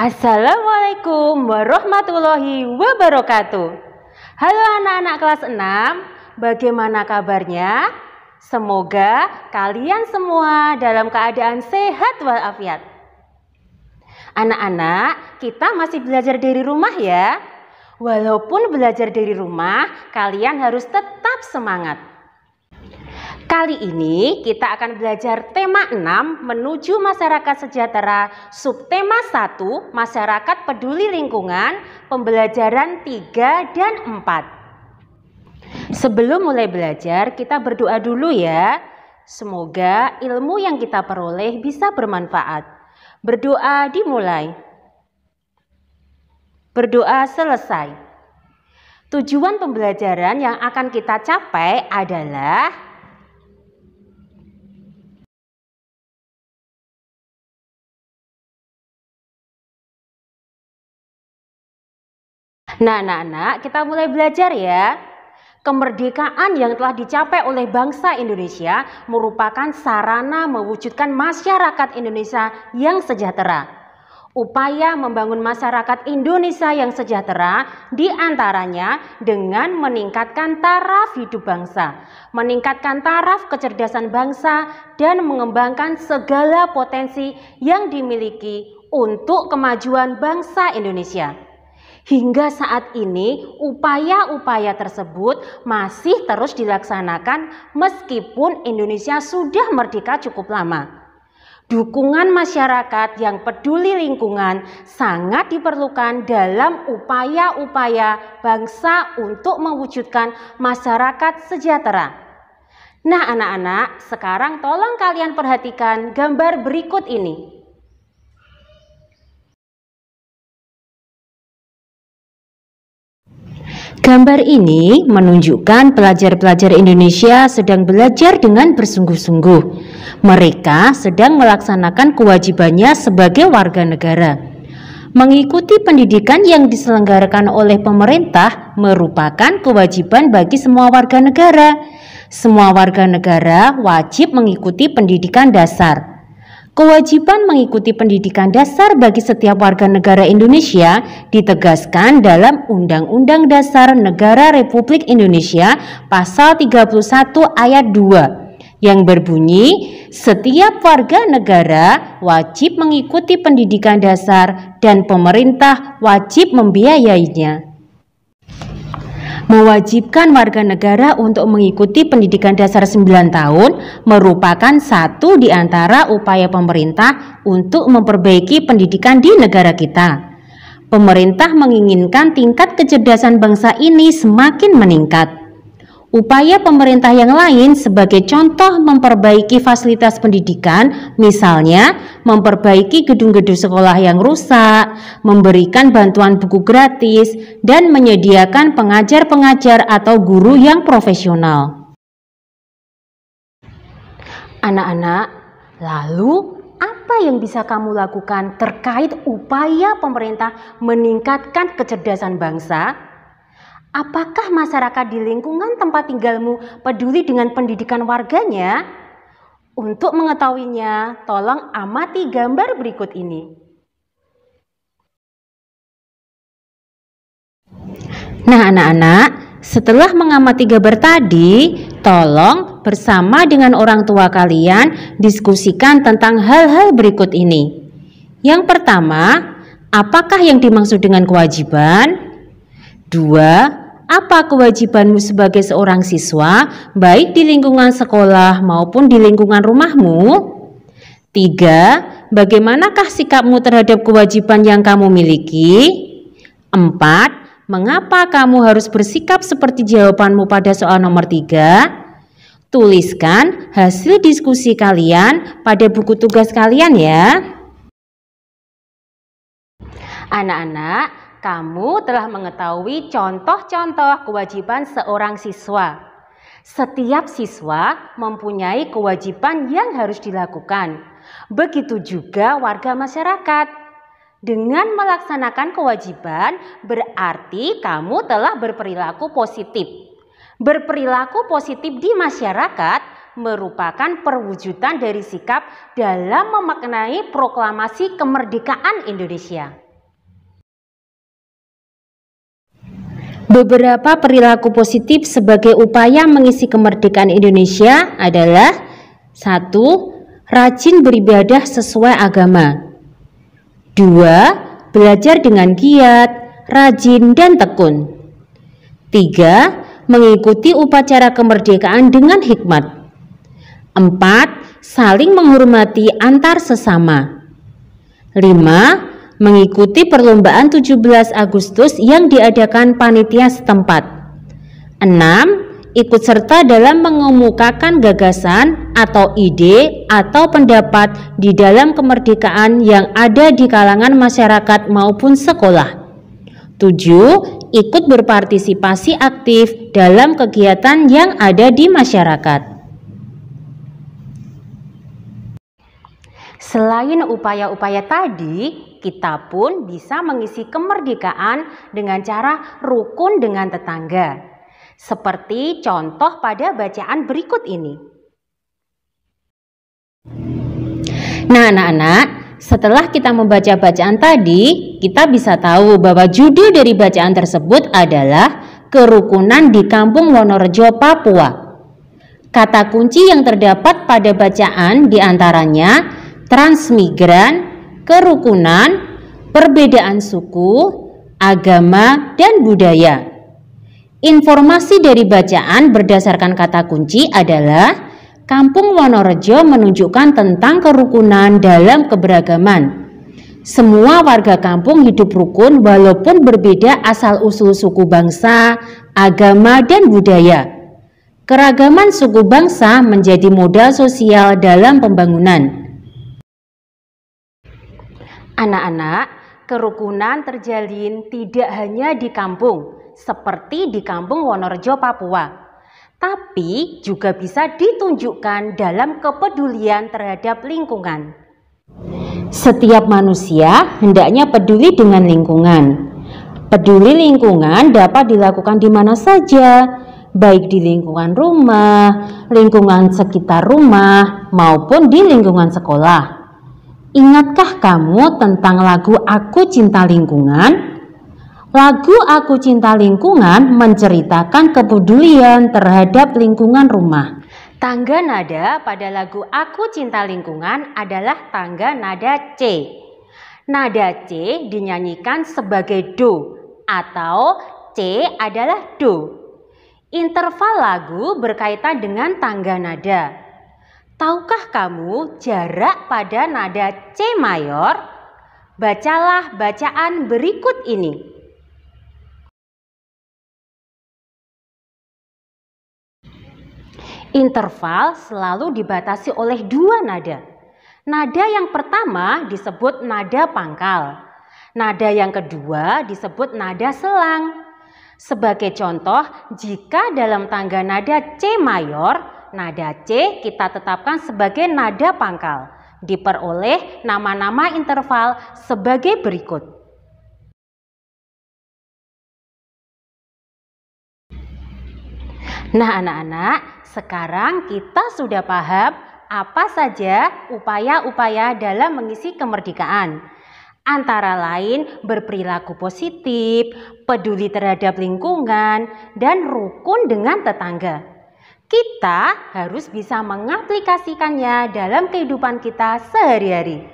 Assalamualaikum warahmatullahi wabarakatuh. Halo anak-anak kelas 6, bagaimana kabarnya? Semoga kalian semua dalam keadaan sehat walafiat. Anak-anak, kita masih belajar dari rumah ya. Walaupun belajar dari rumah, kalian harus tetap semangat. Kali ini kita akan belajar tema 6 menuju masyarakat sejahtera, subtema 1 masyarakat peduli lingkungan, pembelajaran 3 dan 4. Sebelum mulai belajar, kita berdoa dulu ya. Semoga ilmu yang kita peroleh bisa bermanfaat. Berdoa dimulai. Berdoa selesai. Tujuan pembelajaran yang akan kita capai adalah Nah, anak-anak, kita mulai belajar ya. Kemerdekaan yang telah dicapai oleh bangsa Indonesia merupakan sarana mewujudkan masyarakat Indonesia yang sejahtera. Upaya membangun masyarakat Indonesia yang sejahtera diantaranya dengan meningkatkan taraf hidup bangsa, meningkatkan taraf kecerdasan bangsa, dan mengembangkan segala potensi yang dimiliki untuk kemajuan bangsa Indonesia. Hingga saat ini, upaya-upaya tersebut masih terus dilaksanakan meskipun Indonesia sudah merdeka cukup lama. Dukungan masyarakat yang peduli lingkungan sangat diperlukan dalam upaya-upaya bangsa untuk mewujudkan masyarakat sejahtera. Nah, anak-anak, sekarang tolong kalian perhatikan gambar berikut ini. Gambar ini menunjukkan pelajar-pelajar Indonesia sedang belajar dengan bersungguh-sungguh. Mereka sedang melaksanakan kewajibannya sebagai warga negara. Mengikuti pendidikan yang diselenggarakan oleh pemerintah merupakan kewajiban bagi semua warga negara. Semua warga negara wajib mengikuti pendidikan dasar. Kewajiban mengikuti pendidikan dasar bagi setiap warga negara Indonesia ditegaskan dalam Undang-Undang Dasar Negara Republik Indonesia Pasal 31 Ayat 2 yang berbunyi, setiap warga negara wajib mengikuti pendidikan dasar dan pemerintah wajib membiayainya. Mewajibkan warga negara untuk mengikuti pendidikan dasar 9 tahun merupakan satu di antara upaya pemerintah untuk memperbaiki pendidikan di negara kita. Pemerintah menginginkan tingkat kecerdasan bangsa ini semakin meningkat. Upaya pemerintah yang lain sebagai contoh memperbaiki fasilitas pendidikan, misalnya memperbaiki gedung-gedung sekolah yang rusak, memberikan bantuan buku gratis, dan menyediakan pengajar-pengajar atau guru yang profesional. Anak-anak, lalu apa yang bisa kamu lakukan terkait upaya pemerintah meningkatkan kecerdasan bangsa? Apakah masyarakat di lingkungan tempat tinggalmu peduli dengan pendidikan warganya? Untuk mengetahuinya, tolong amati gambar berikut ini. Nah, anak-anak, setelah mengamati gambar tadi, tolong bersama dengan orang tua kalian diskusikan tentang hal-hal berikut ini. Yang pertama, apakah yang dimaksud dengan kewajiban? 2. Apa kewajibanmu sebagai seorang siswa, baik di lingkungan sekolah maupun di lingkungan rumahmu? 3. Bagaimanakah sikapmu terhadap kewajiban yang kamu miliki? 4. Mengapa kamu harus bersikap seperti jawabanmu pada soal nomor 3? Tuliskan hasil diskusi kalian pada buku tugas kalian ya. Anak-anak, kamu telah mengetahui contoh-contoh kewajiban seorang siswa. Setiap siswa mempunyai kewajiban yang harus dilakukan. Begitu juga warga masyarakat. Dengan melaksanakan kewajiban, berarti kamu telah berperilaku positif. Berperilaku positif di masyarakat merupakan perwujudan dari sikap dalam memaknai proklamasi kemerdekaan Indonesia. Beberapa perilaku positif sebagai upaya mengisi kemerdekaan Indonesia adalah 1. Rajin beribadah sesuai agama. 2. Belajar dengan giat, rajin, dan tekun. 3. Mengikuti upacara kemerdekaan dengan hikmat. 4. Saling menghormati antar sesama. 5. Mengikuti perlombaan 17 Agustus yang diadakan panitia setempat. 6. Ikut serta dalam mengemukakan gagasan atau ide atau pendapat di dalam kemerdekaan yang ada di kalangan masyarakat maupun sekolah. 7. Ikut berpartisipasi aktif dalam kegiatan yang ada di masyarakat. Selain upaya-upaya tadi, kita pun bisa mengisi kemerdekaan dengan cara rukun dengan tetangga. Seperti contoh pada bacaan berikut ini. Nah, anak-anak, setelah kita membaca bacaan tadi, kita bisa tahu bahwa judul dari bacaan tersebut adalah Kerukunan di Kampung Wonorejo, Papua. Kata kunci yang terdapat pada bacaan diantaranya transmigran, kerukunan, perbedaan suku, agama, dan budaya. Informasi dari bacaan berdasarkan kata kunci adalah Kampung Wonorejo menunjukkan tentang kerukunan dalam keberagaman. Semua warga kampung hidup rukun walaupun berbeda asal-usul suku bangsa, agama, dan budaya. Keragaman suku bangsa menjadi modal sosial dalam pembangunan. Anak-anak, kerukunan terjalin tidak hanya di kampung, seperti di Kampung Wonorejo, Papua, tapi juga bisa ditunjukkan dalam kepedulian terhadap lingkungan. Setiap manusia hendaknya peduli dengan lingkungan. Peduli lingkungan dapat dilakukan di mana saja, baik di lingkungan rumah, lingkungan sekitar rumah, maupun di lingkungan sekolah. Ingatkah kamu tentang lagu Aku Cinta Lingkungan? Lagu Aku Cinta Lingkungan menceritakan kepedulian terhadap lingkungan rumah. Tangga nada pada lagu Aku Cinta Lingkungan adalah tangga nada C. Nada C dinyanyikan sebagai Do atau C adalah Do. Interval lagu berkaitan dengan tangga nada. Tahukah kamu jarak pada nada C mayor? Bacalah bacaan berikut ini. Interval selalu dibatasi oleh dua nada. Nada yang pertama disebut nada pangkal. Nada yang kedua disebut nada selang. Sebagai contoh, jika dalam tangga nada C mayor, nada C kita tetapkan sebagai nada pangkal. Diperoleh nama-nama interval sebagai berikut. Nah, anak-anak, sekarang kita sudah paham apa saja upaya-upaya dalam mengisi kemerdekaan. Antara lain berperilaku positif, peduli terhadap lingkungan, dan rukun dengan tetangga. Kita harus bisa mengaplikasikannya dalam kehidupan kita sehari-hari.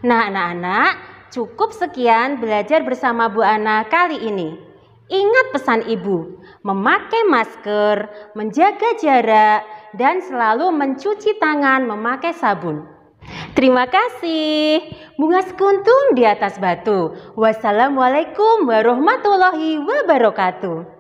Nah, anak-anak, cukup sekian belajar bersama Bu Ana kali ini. Ingat pesan Ibu, memakai masker, menjaga jarak, dan selalu mencuci tangan memakai sabun. Terima kasih. Bunga sekuntum di atas batu. Wassalamualaikum warahmatullahi wabarakatuh.